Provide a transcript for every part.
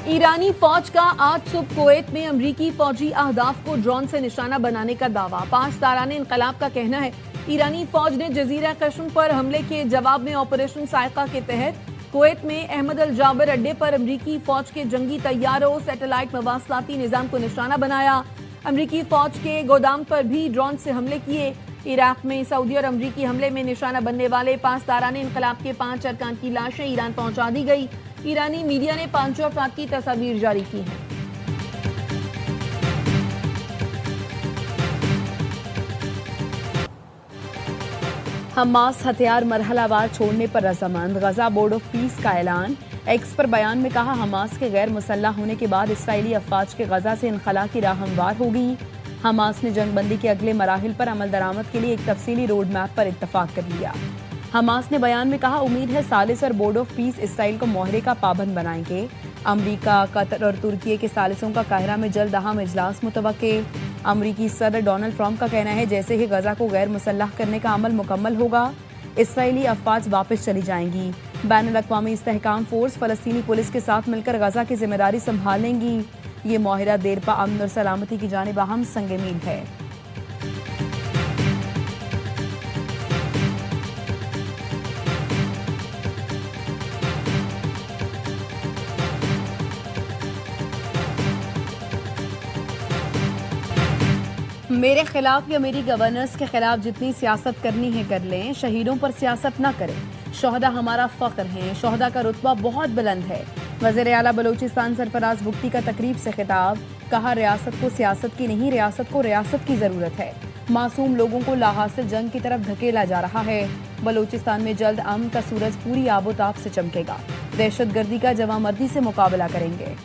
ईरानी फौज का आज सुबह कुवैत में अमरीकी फौजी अहदाफ को ड्रोन से निशाना बनाने का दावा। 5 ताराने इनकलाब का कहना है ईरानी फौज ने जजीरा कश्म पर हमले के जवाब में ऑपरेशन साइका के तहत कुवैत में अहमद अल जाबर अड्डे पर अमरीकी फौज के जंगी तैयारों, सैटेलाइट मवासलाती निजाम को निशाना बनाया। अमरीकी फौज के गोदाम पर भी ड्रोन से हमले किए। इराक में सऊदी और अमरीकी हमले में निशाना बनने वाले 5 ताराने इनकलाब के 5 अरकान की लाशें ईरान पहुंचा दी गई। ईरानी मीडिया ने 5 अफराद की तस्वीर जारी की है। हमास हथियार मरहलावार छोड़ने पर रजामंद, गजा बोर्ड ऑफ पीस का ऐलान। एक्स पर बयान में कहा हमास के गैर मुसल्लह होने के बाद इसराइली अफवाज के गजा से इनखला की राह हमवार होगी। हमास ने जंगबंदी के अगले मराहिल पर अमल दरामद के लिए एक तफसीली रोड मैप पर इत्तफाक कर लिया। हमास ने बयान में कहा उम्मीद है सालिस और बोर्ड ऑफ पीस इसराइल को मुआहरे का पाबंद बनाएंगे। अमरीका, कतर और तुर्की के सालिसों का काहिरा में जल्द अहम इजलास मुतवक्के। अमरीकी सदर डोनाल्ड ट्रंप का कहना है जैसे ही गजा को गैर मुसल्लह करने का अमल मुकम्मल होगा इसराइली अफवाज वापस चली जाएंगी। बैनुल अक़वामी इस्तेहकाम फोर्स फलस्तीनी पुलिस के साथ मिलकर गजा की जिम्मेदारी संभालेंगी। ये मुआहरा देरपा अमन और सलामती की जानिब अहम संग मील है। मेरे खिलाफ या मेरी गवर्नर्स के खिलाफ जितनी सियासत करनी है कर लें, शहीदों पर सियासत न करें। शोहदा हमारा फख्र हैं, शोहदा का रुतबा बहुत बुलंद है। वज़ीर आला बलूचिस्तान सरफराज बुख्ती का तकरीब से खिताब, कहा रियासत को सियासत की नहीं, रियासत को रियासत की जरूरत है। मासूम लोगों को लाहासिल जंग की तरफ धकेला जा रहा है। बलूचिस्तान में जल्द अमन का सूरज पूरी आबोताब से चमकेगा। दहशतगर्दी का जवामर्दी से मुकाबला करेंगे।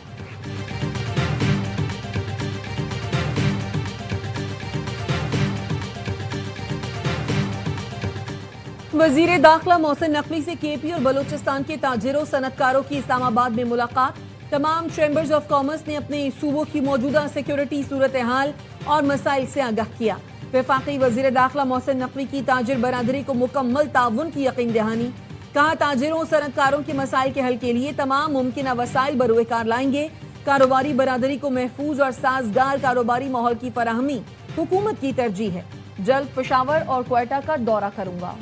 वजीर दाखिला मोहसिन नकवी से केपी और बलूचिस्तान के ताजिरों सनतकारों की इस्लामाबाद में मुलाकात। तमाम चैम्बर्स ऑफ कॉमर्स ने अपने सूबों की मौजूदा सिक्योरिटी सूरत हाल और मसाइल से आगाह किया। वफाकी वजीर दाखिला मोहसिन नकवी की ताजिर बरादरी को मुकम्मल ताउन की यकीन दहानी। कहा ताजिरों सनतकारों के मसाइल के हल के लिए तमाम मुमकिन वसाइल बरूएकार लाएंगे। कारोबारी बरादरी को महफूज और साजगार कारोबारी माहौल की फराहमी हुकूमत की तरजीह है। जल्द पेशावर और क्वेटा का दौरा करूंगा।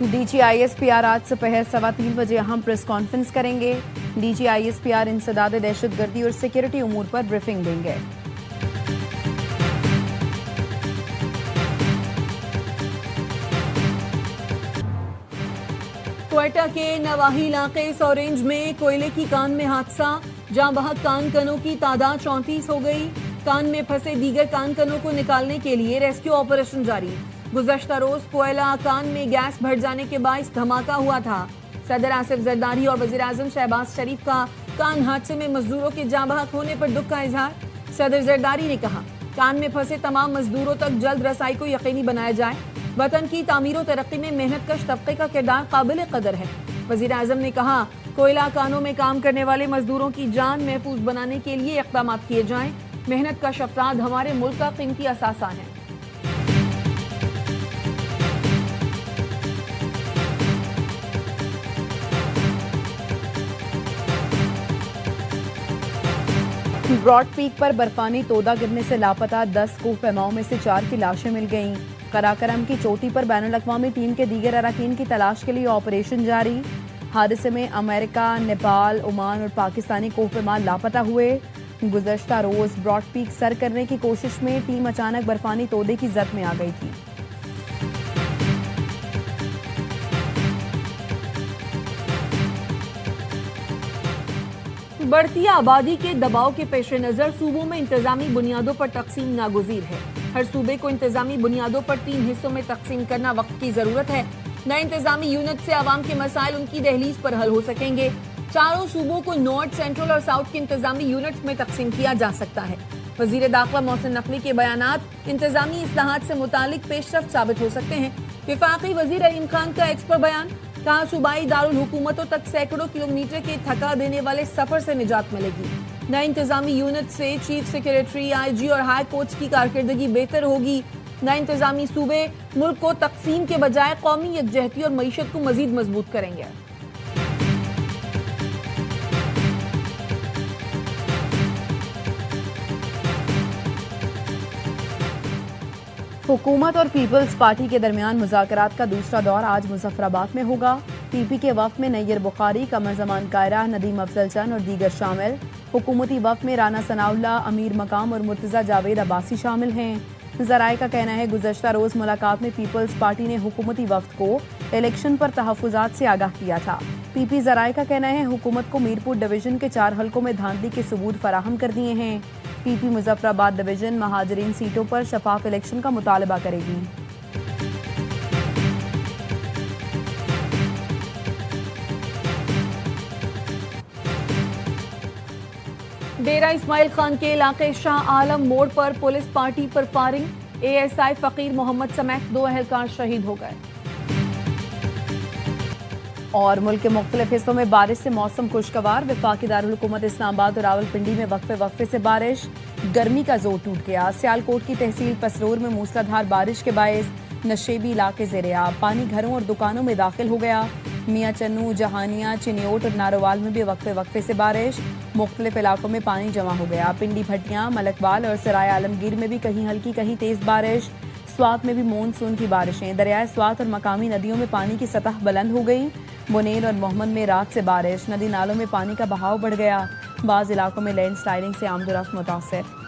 DGISPR आज दोपहर 3:15 बजे अहम प्रेस कॉन्फ्रेंस करेंगे। DGISPR इंसदाद दहशतगर्दी और सिक्योरिटी उमूर पर ब्रीफिंग देंगे। क्वेटा के नवाही इलाके सोरेंज में कोयले की कान में हादसा, जहां वहां कान कनों की तादाद 34 हो गई। कान में फंसे दीगर कान कनों को निकालने के लिए रेस्क्यू ऑपरेशन जारी। गुज़श्ता रोज कोयला कान में गैस भर जाने के बाइस धमाका हुआ था। सदर आसिफ जरदारी और वज़ीर आज़म शहबाज शरीफ का कान हादसे में मजदूरों के जाँ बहक होने पर दुख का इजहार। सदर जरदारी ने कहा कान में फंसे तमाम मजदूरों तक जल्द रसाई को यकीनी बनाया जाए। वतन की तामीर और तरक्की में मेहनतकश तबके का किरदार काबिल कदर है। वज़ीर आज़म ने कहा कोयला कानों में काम करने वाले मजदूरों की जान महफूज बनाने के लिए इक़दाम किए जाएं। मेहनतकश अफराद हमारे मुल्क का कीमती असासा है। ब्रॉड पीक पर बर्फानी तोदा गिरने से लापता 10 कोह पैमाओं में से 4 की लाशें मिल गईं। कराकरम की चोटी पर बैनुल अक़वामी टीम के दीगर अरकान की तलाश के लिए ऑपरेशन जारी। हादसे में अमेरिका, नेपाल, ओमान और पाकिस्तानी कोह पैमा लापता हुए। गुज़श्ता रोज ब्रॉड पीक सर करने की कोशिश में टीम अचानक बर्फानी तोदे की जद में आ गई थी। बढ़ती आबादी के दबाव के पेश नजर सूबों में इंतजामी बुनियादों पर तकसीम नागुज़ीर है। हर सूबे को इंतजामी बुनियादों पर 3 हिस्सों में तकसीम करना वक्त की जरूरत है। नए इंतजामी यूनिट से आवाम के मसाइल उनकी दहलीज पर हल हो सकेंगे। चारों सूबों को नॉर्थ, सेंट्रल और साउथ के इंतजामी यूनिट्स में तकसीम किया जा सकता है। वजीर दाखिला मोहसिन नकवी के बयानात इंतजामी इस्लाहात से मुतालिक पेशरफ्त साबित हो सकते हैं। वफाकी वजीर अलीम खान का एक्स पर बयान, कहा सूबाई दारुल हुकूमतों तक सैकड़ों किलोमीटर के थका देने वाले सफर से निजात मिलेगी। नए इंतजामी यूनिट से चीफ सेक्रेटरी, IG और हाई कोर्ट्स की कारकर्दगी बेहतर होगी। नए इंतजामी सूबे मुल्क को तकसीम के बजाय कौमी यकजहती और मईशत को मजीद मजबूत करेंगे। हुकूमत और पीपल्स पार्टी के दरमियान मुज़ाकरात का दूसरा दौर आज मुजफ्फराबाद में होगा। पीपी के वफ्द में नैयर बुखारी, कमर जमान कायरा, नदीम अफजल चंद और दीगर शामिल। हुकूमती वफ्द में राना सनाउल्लाह, अमीर मकाम और मुर्तज़ा जावेद अब्बासी शामिल हैं। ज़राए का कहना है गुज़श्ता रोज़ मुलाकात में पीपल्स पार्टी ने हुकूमती वफ्द को इलेक्शन पर तहफ़्फ़ुज़ात से आगाह किया था। पीपी ज़राए का कहना है हुकूमत को मीरपुर डिवीज़न के 4 हलकों में धांधली के सबूत फराहम कर दिए हैं। पीपी मुजफ्फराबाद डिवीज़न महाजरीन सीटों पर शफाफ इलेक्शन का मुतालबा करेगी। डेरा इस्माइल खान के इलाके शाह आलम मोड़ पर पुलिस पार्टी पर फायरिंग। एएसआई फकीर मोहम्मद समेत 2 अहलकार शहीद हो गए। और मुल्क के मुख्तलिफ हिस्सों में बारिश से मौसम खुशगवार। वफाकी दारुल हुकूमत इस्लामाबाद और रावलपिंडी में वक्फे से बारिश, गर्मी का जोर टूट गया। सियालकोट की तहसील पसरूर में मूसलाधार बारिश के बायस नशेबी इलाके ज़ेरे-आब, पानी घरों और दुकानों में दाखिल हो गया। मियाँ चन्नू, जहानिया, चिनियोट और नारोवाल में भी वक्फे से बारिश, मुख्तलिफ इलाकों में पानी जमा हो गया। पिंडी भटियां, मलकवाल और सराय आलमगीर में भी कहीं हल्की कहीं तेज बारिश। स्वात में भी मानसून की बारिशें। दरियाए स्वात और मकामी नदियों में पानी की सतह बुलंद हो गई। बुनेर और मोहम्मद में रात से बारिश, नदी नालों में पानी का बहाव बढ़ गया। बाज़ इलाकों में लैंड स्लाइडिंग से आमदोरफ्त मुतासर।